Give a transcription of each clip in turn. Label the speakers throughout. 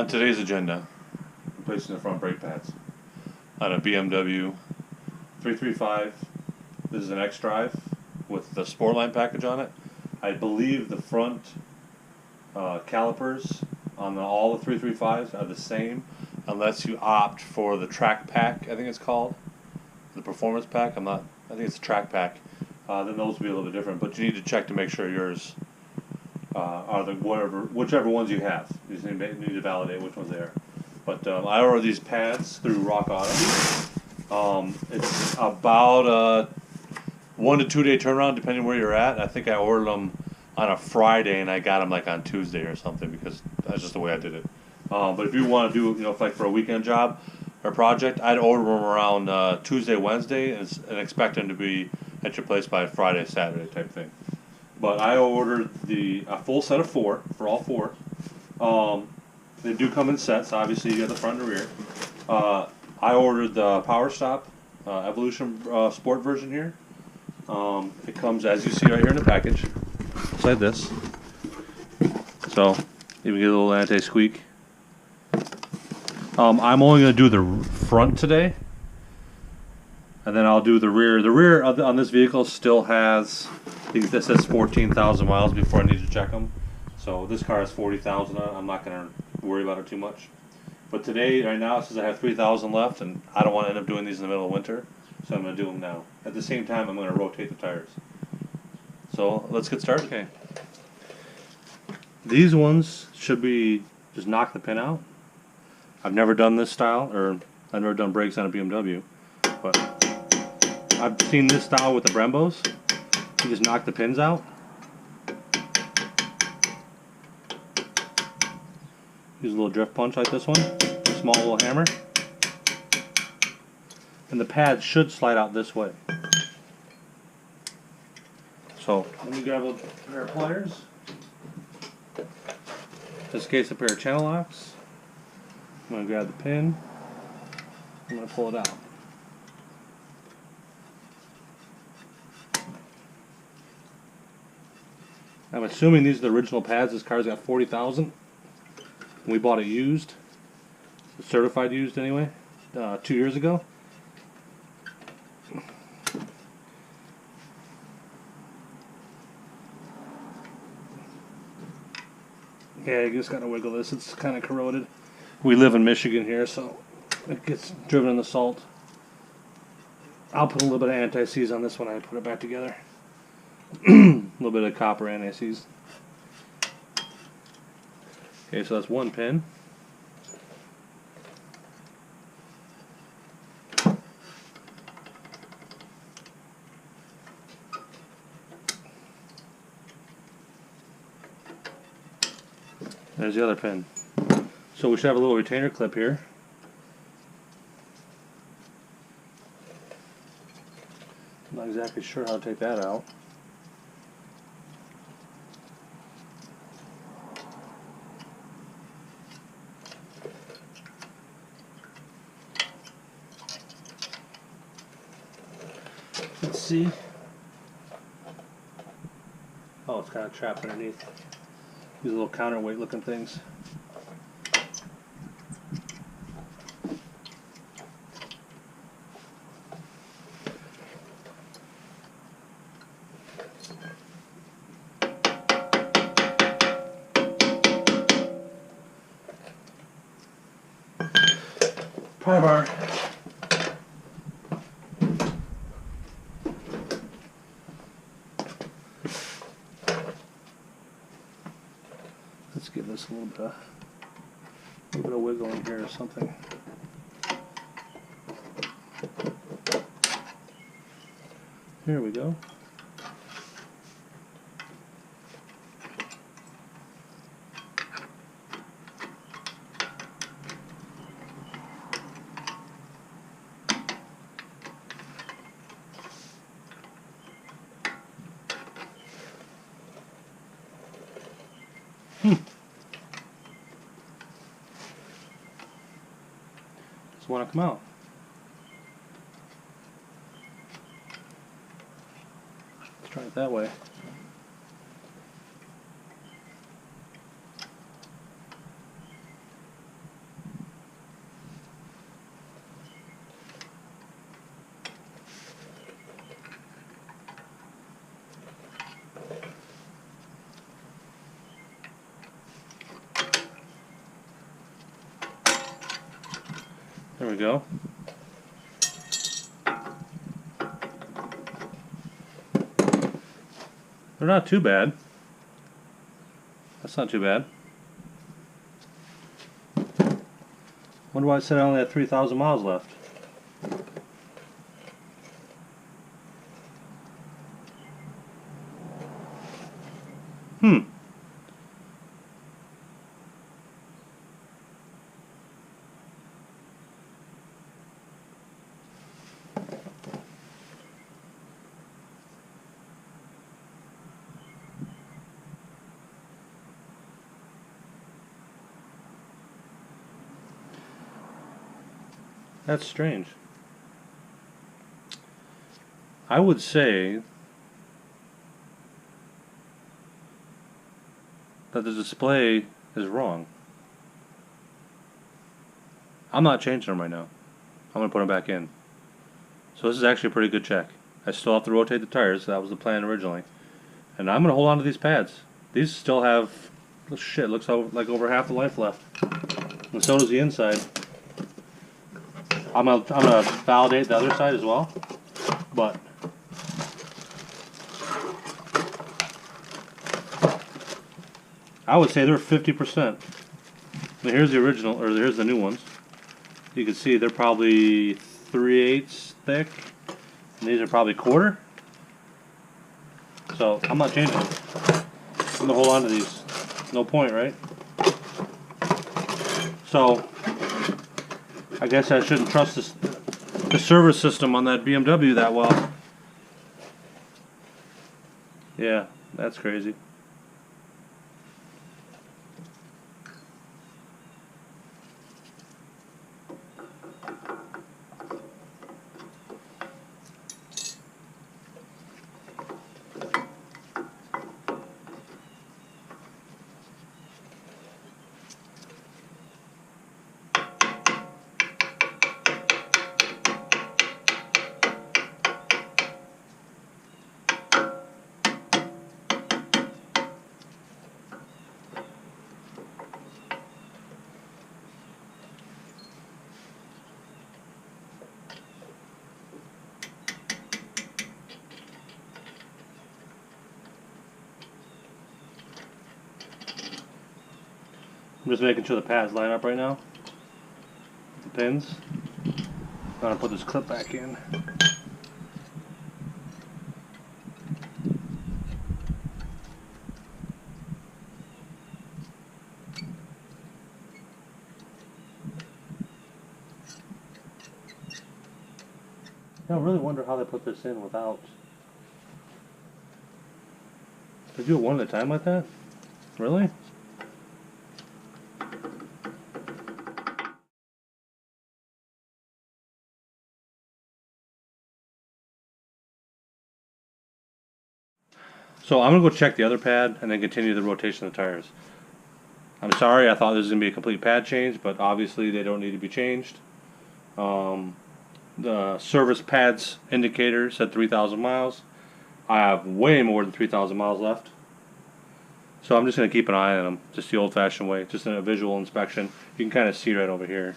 Speaker 1: On today's agenda, replacing the front brake pads on a BMW 335. This is an X-Drive with the Sportline package on it. I believe the front calipers on all the 335s are the same, unless you opt for the track pack. I think it's called the performance pack. I think it's the track pack. Then those will be a little bit different, but you need to check to make sure yours are the whichever ones you have. You just need to validate which ones they are. But I ordered these pads through Rock Auto. It's about a 1 to 2 day turnaround depending where you're at. I think I ordered them on a Friday and I got them like on Tuesday or something because that's just the way I did it. But if you want to do, like for a weekend job or project, I'd order them around Tuesday, Wednesday, and expect them to be at your place by Friday, Saturday type thing. But I ordered a full set of 4 for all 4. They do come in sets. Obviously, you got the front and the rear. I ordered the Power Stop Evolution Sport version here. It comes, as you see right here in the package, it's like this. So you can get a little anti-squeak. I'm only going to do the front today, and then I'll do the rear. The rear on this vehicle still has, I think this says 14,000 miles before I need to check them. So this car has 40,000 on it. I'm not going to worry about it too much. But today, right now, it says I have 3,000 left, and I don't want to end up doing these in the middle of winter, so I'm going to do them now. At the same time, I'm going to rotate the tires. So let's get started. Okay. These ones should be just knock the pin out. I've never done this style, or I've never done brakes on a BMW, but I've seen this style with the Brembos. You just knock the pins out. Use a little drift punch like this one, a small little hammer, and the pad should slide out this way. So let me grab a pair of pliers. In this case, a pair of channel locks. I'm going to grab the pin. I'm going to pull it out. I'm assuming these are the original pads. This car's got 40,000. We bought it used, certified used anyway, 2 years ago. Yeah, you just gotta wiggle this. It's kind of corroded. We live in Michigan here, so it gets driven in the salt. I'll put a little bit of anti-seize on this one. I put it back together. A little bit of copper anti-seize. Okay, so that's one pin. There's the other pin. So we should have a little retainer clip here. I'm not exactly sure how to take that out. Let's see. Oh, it's kind of trapped underneath. These little counterweight looking things. Pry bar. Let's give this a little bit of wiggle in here or something. Here we go. Just want to come out. Let's try it that way. There we go. They're not too bad. That's not too bad. Wonder why it said I only had 3,000 miles left. That's strange. I would say that the display is wrong. I'm not changing them right now. I'm going to put them back in. So this is actually a pretty good check. I still have to rotate the tires. That was the plan originally. And I'm going to hold on to these pads. These still have, shit, looks like over half the life left. And so does the inside. I'm gonna validate the other side as well, but I would say they're 50%. Here's the original, or here's the new ones. You can see they're probably 3/8 thick, and these are probably 1/4. So I'm not changing them. I'm gonna hold on to these. No point, right? So I guess I shouldn't trust the service system on that BMW that well. Yeah, that's crazy. I'm just making sure the pads line up right now. The pins. I'm gonna put this clip back in. I really wonder how they put this in without. They do it one at a time like that? Really? So I'm going to go check the other pad and then continue the rotation of the tires. I'm sorry, I thought this was going to be a complete pad change, but obviously they don't need to be changed. The service pads indicator said 3,000 miles. I have way more than 3,000 miles left. So I'm just going to keep an eye on them, just the old-fashioned way, just in a visual inspection. You can kind of see right over here.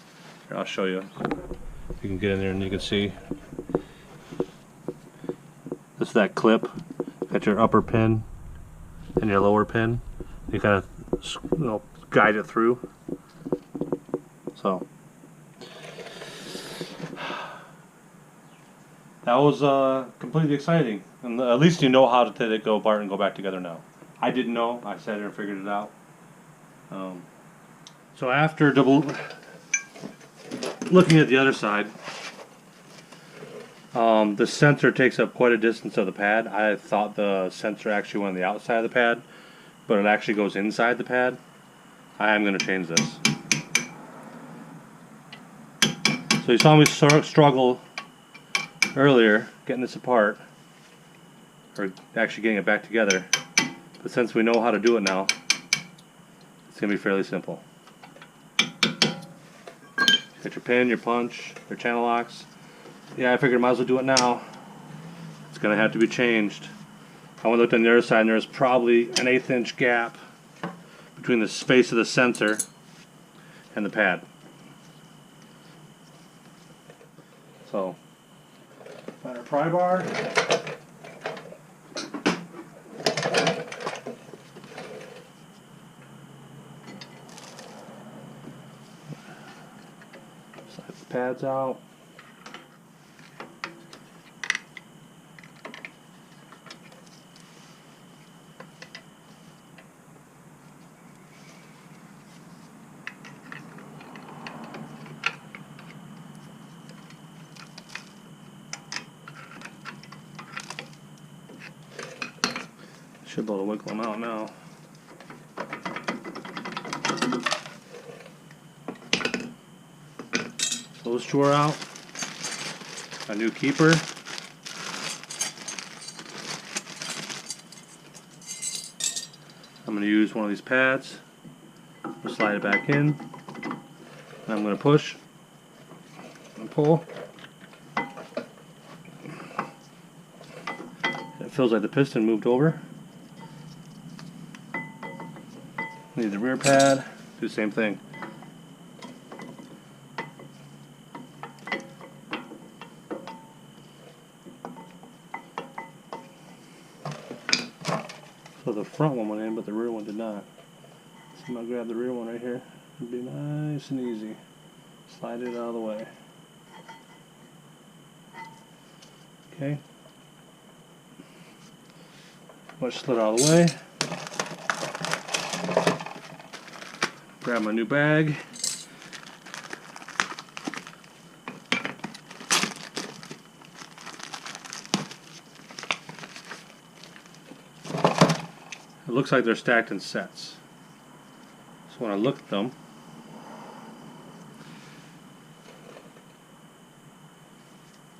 Speaker 1: Here, I'll show you. You can get in there and you can see. This is that clip. Got your upper pin and your lower pin. You kind of, guide it through. So that was completely exciting, and at least you know how to let it go apart and go back together now. I didn't know. I sat here and figured it out. So after looking at the other side, the sensor takes up quite a distance of the pad. I thought the sensor actually went on the outside of the pad, but it actually goes inside the pad. I am going to change this. So you saw me struggle earlier getting this apart, or actually getting it back together. But since we know how to do it now, it's going to be fairly simple. Got your pin, your punch, your channel locks. Yeah, I figured I might as well do it now. It's going to have to be changed. I went and looked on the other side, and there's probably an 1/8 inch gap between the space of the sensor and the pad. So, find our pry bar. Slide the pads out. Should be able to wiggle them out now. Those two are out. A new keeper. I'm going to use one of these pads. We'll slide it back in. And I'm going to push and pull. It feels like the piston moved over. Need the rear pad. Do the same thing. So the front one went in, but the rear one did not. So I'm going to grab the rear one right here. It'll be nice and easy. Slide it out of the way. Okay. Much slid out of the way. Grab my new bag. It looks like they're stacked in sets. So when I look at them,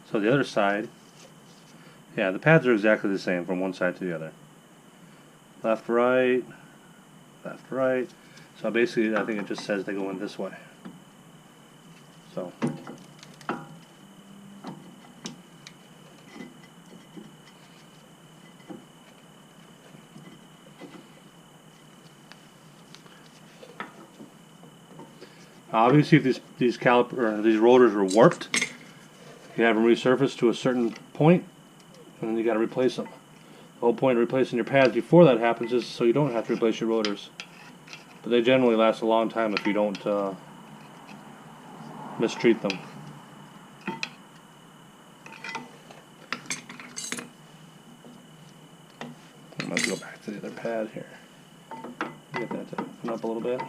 Speaker 1: so the other side, yeah, the pads are exactly the same from one side to the other. Left, right, left, right. So basically, I think it just says they go in this way. So. Obviously, if these rotors are warped, you have them resurfaced to a certain point, and then you got to replace them. The whole point of replacing your pads before that happens is so you don't have to replace your rotors. But they generally last a long time if you don't mistreat them. I'm going to go back to the other pad here. Get that to open up a little bit.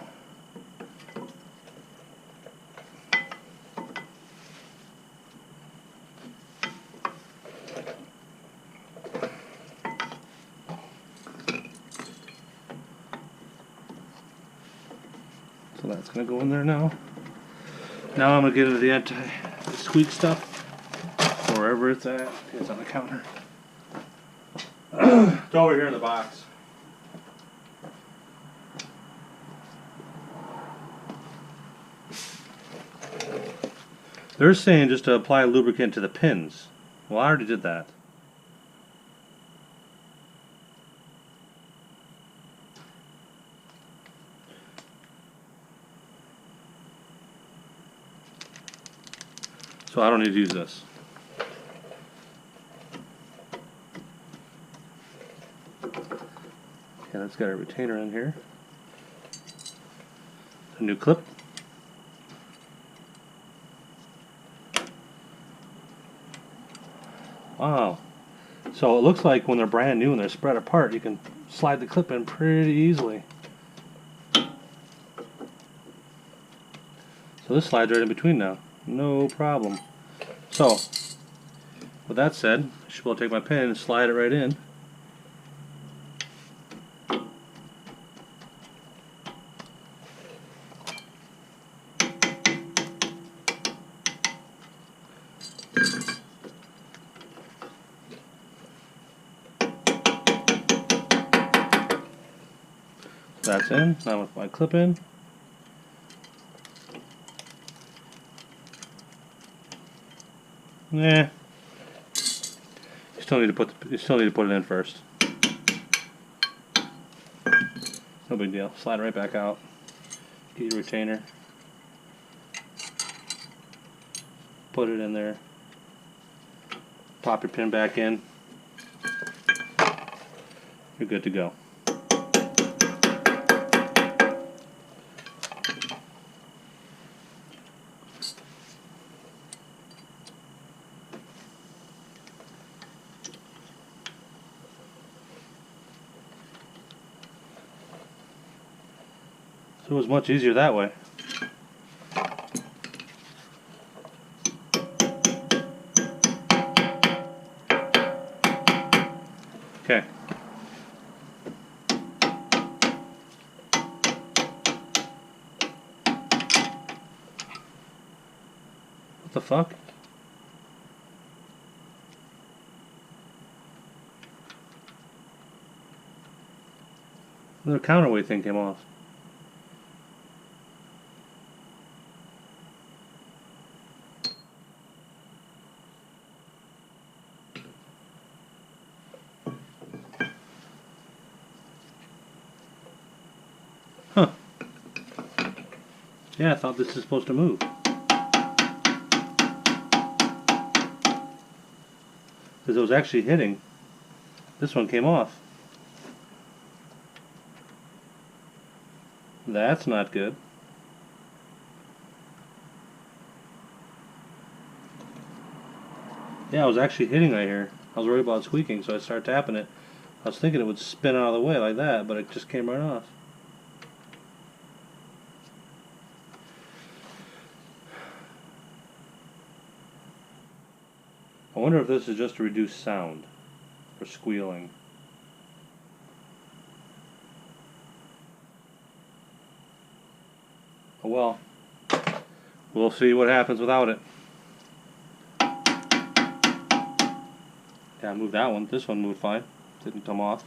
Speaker 1: So that's going to go in there now. Now I'm going to get into the anti-squeak stuff, wherever it's at. It's on the counter. It's over here in the box. They're saying just to apply lubricant to the pins. Well, I already did that. So I don't need to use this. Okay, that's got a retainer in here. A new clip. Wow. So it looks like when they're brand new and they're spread apart, you can slide the clip in pretty easily. So this slides right in between now. No problem. So, with that said, I should be able to take my pin and slide it right in. That's in. Now with my clip in. Yeah. You still need to put it in first. No big deal. Slide it right back out. Get your retainer. Put it in there.
Speaker 2: pop your pin back in. You're good to go. So it was much easier that way. Okay. What the fuck? The counterweight thing came off. Huh. Yeah, I thought this is supposed to move. Because it was actually hitting. This one came off. That's not good. Yeah, I was actually hitting right here. I was worried about squeaking, so I started tapping it. I was thinking it would spin out of the way like that, but it just came right off. I wonder if this is just to reduce sound for squealing. Oh well, we'll see what happens without it. Yeah, I moved that one. This one moved fine. Didn't come off.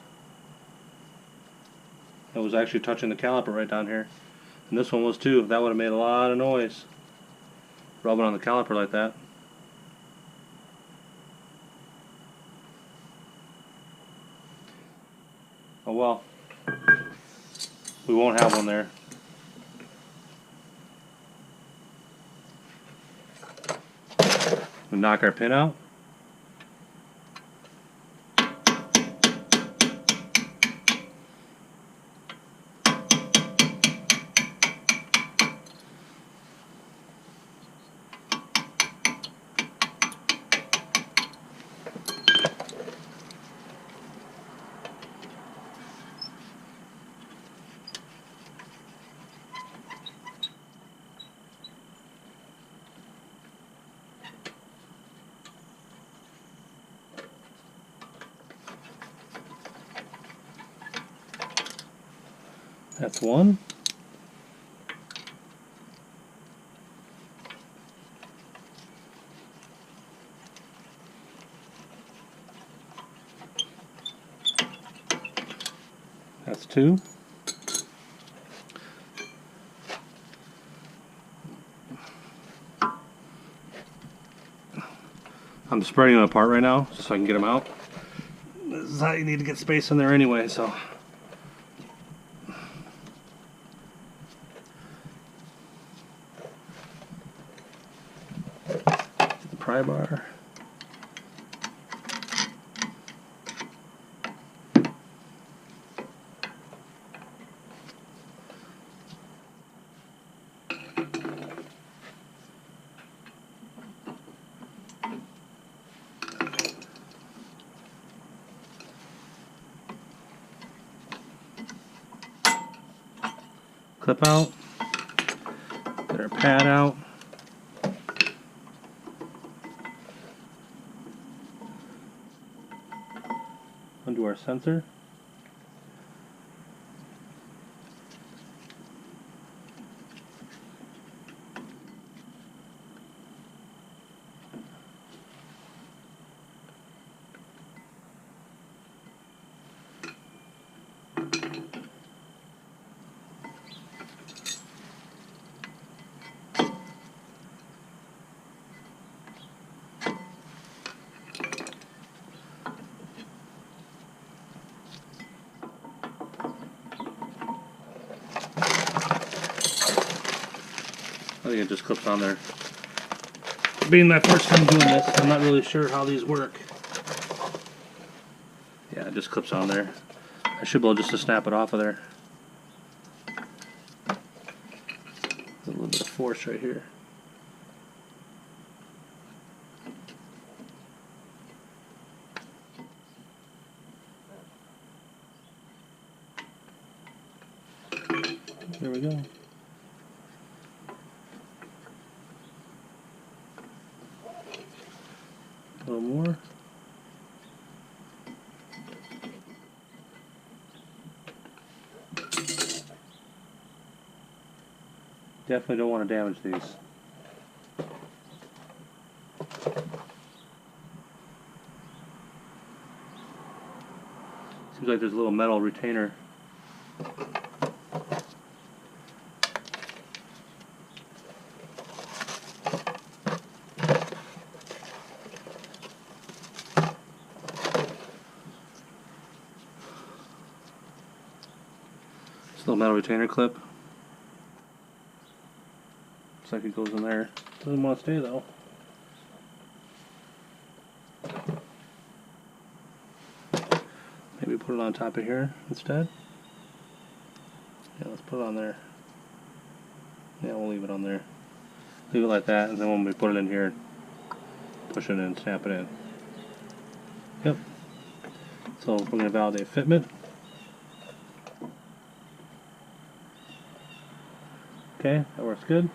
Speaker 2: It was actually touching the caliper right down here. And this one was too. That would have made a lot of noise. Rubbing on the caliper like that. Oh well. We won't have one there. We knock our pin out. That's one. That's two. I'm spreading them apart right now just so I can get them out. This is how you need to get space in there anyway, so. The pry bar. Clip out, get our pad out, undo our sensor, I think it just clips on there. Being my first time doing this, I'm not really sure how these work. Yeah, it just clips on there. I should be able just to snap it off of there. A little bit of force right here. There we go. A little more. Definitely don't want to damage these. Seems like there's a little metal retainer. This little metal retainer clip. Looks like it goes in there. Doesn't want to stay though. Maybe put it on top of here instead. Yeah, let's put it on there. Yeah, we'll leave it on there. Leave it like that, and then when we put it in here, push it in, snap it in. Yep. So we're going to validate fitment. Okay, that works good.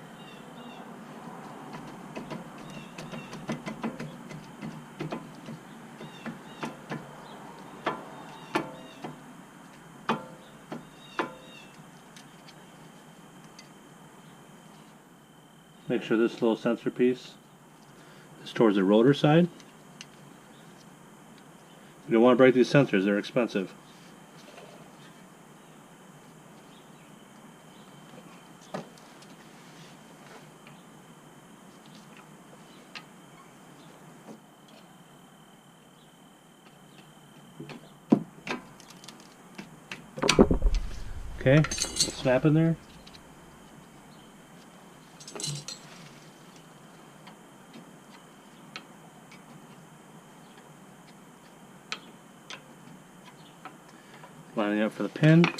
Speaker 2: Make sure this little sensor piece is towards the rotor side. You don't want to break these sensors, they're expensive. Okay, snap in there. Lining up for the pin. Get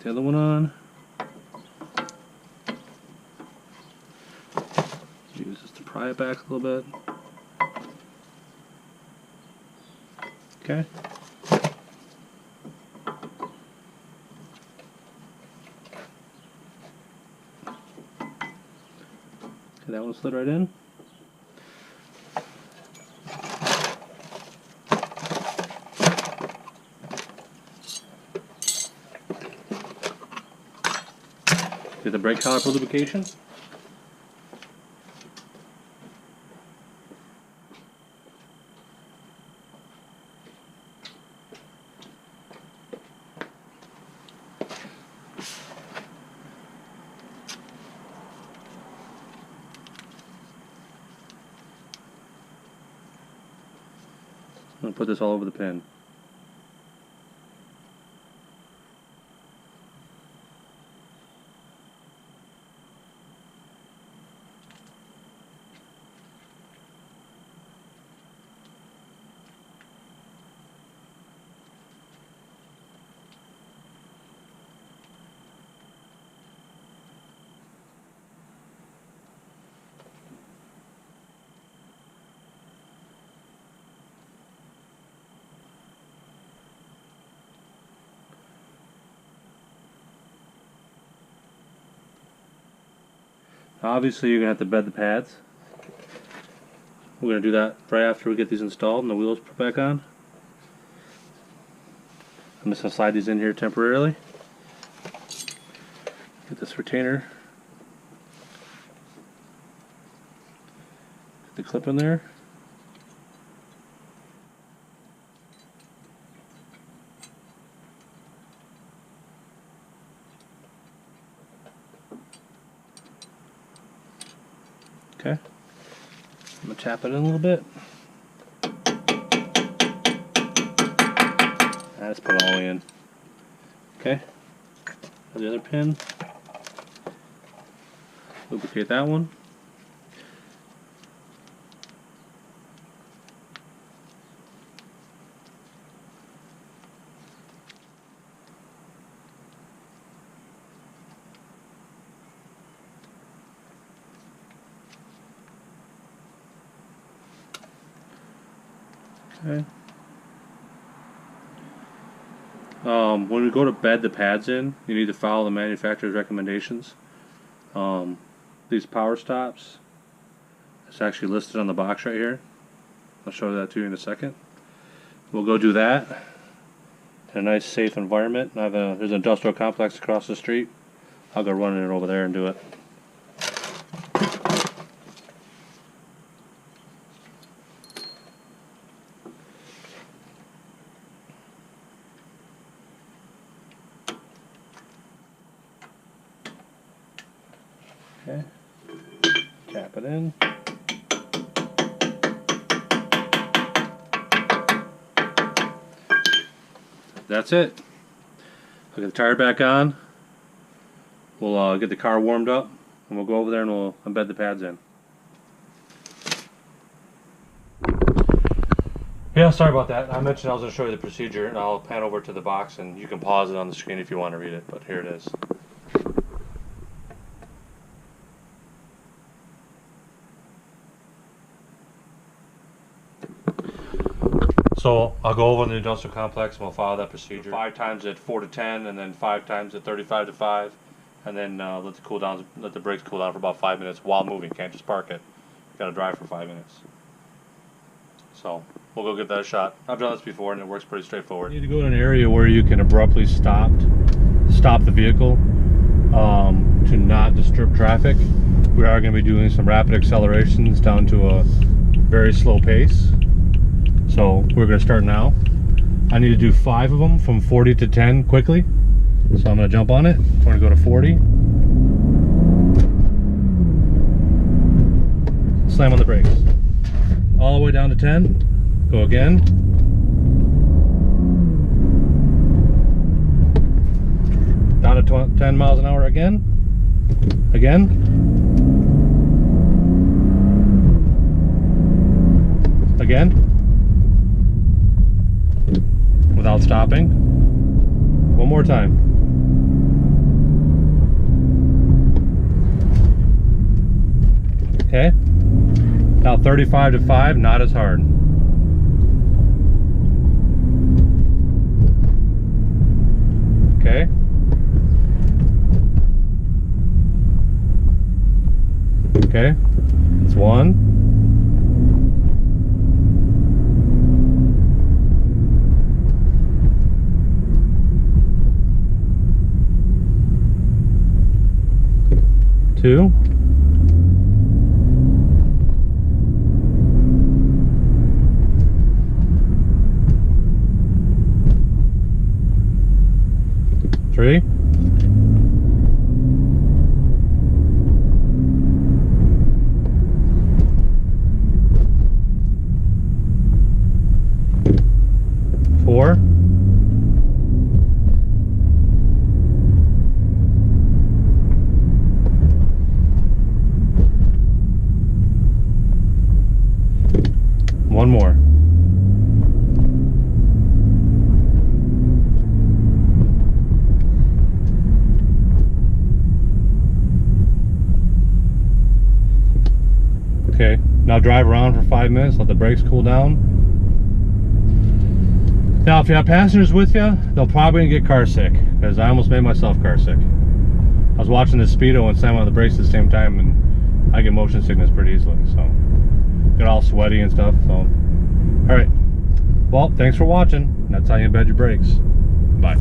Speaker 2: the other one on. Use this to pry it back a little bit. Okay. That one slid right in. Get the brake caliper lubrication. I'm going to put this all over the pin. Obviously you're going to have to bed the pads. We're going to do that right after we get these installed and the wheels put back on. I'm just going to slide these in here temporarily. Get this retainer. Get the clip in there. Okay, I'm going to tap it in a little bit. Let's put it all in. Okay, the other pin. Lubricate that one. Okay. When we go to bed the pads in, you need to follow the manufacturer's recommendations. These power stops, it's actually listed on the box right here. I'll show that to you in a second. We'll go do that in a nice safe environment. There's an industrial complex across the street. I'll go run it over there and do it. Okay, tap it in. That's it. I'll get the tire back on. We'll get the car warmed up, and we'll go over there and we'll embed the pads in. Yeah, sorry about that. I mentioned I was going to show you the procedure, and I'll pan over to the box, and you can pause it on the screen if you want to read it, but here it is. So I'll go over in the industrial complex and we'll follow that procedure. 5 times at 4 to 10, and then 5 times at 35 to 5, and then let the brakes cool down for about 5 minutes while moving. Can't just park it. You gotta drive for 5 minutes. So we'll go give that a shot. I've done this before and it works pretty straightforward. You need to go to an area where you can abruptly stop the vehicle to not disturb traffic. We are going to be doing some rapid accelerations down to a very slow pace. So we're going to start now. I need to do 5 of them from 40 to 10 quickly. So I'm going to jump on it. We're going to go to 40. Slam on the brakes. All the way down to 10. Go again. Down to 10 miles an hour again. Again. Again. Without stopping. One more time. Okay. Now 35 to 5, not as hard. Okay. Okay. That's 1. 2. 3. 4. 1 more. Okay, now drive around for 5 minutes, let the brakes cool down. Now if you have passengers with you, they'll probably get car sick, because I almost made myself car sick. I was watching this Speedo and slamming on the brakes at the same time, and I get motion sickness pretty easily, so get all sweaty and stuff. So alright, well, thanks for watching. That's how you embed your brakes. Bye.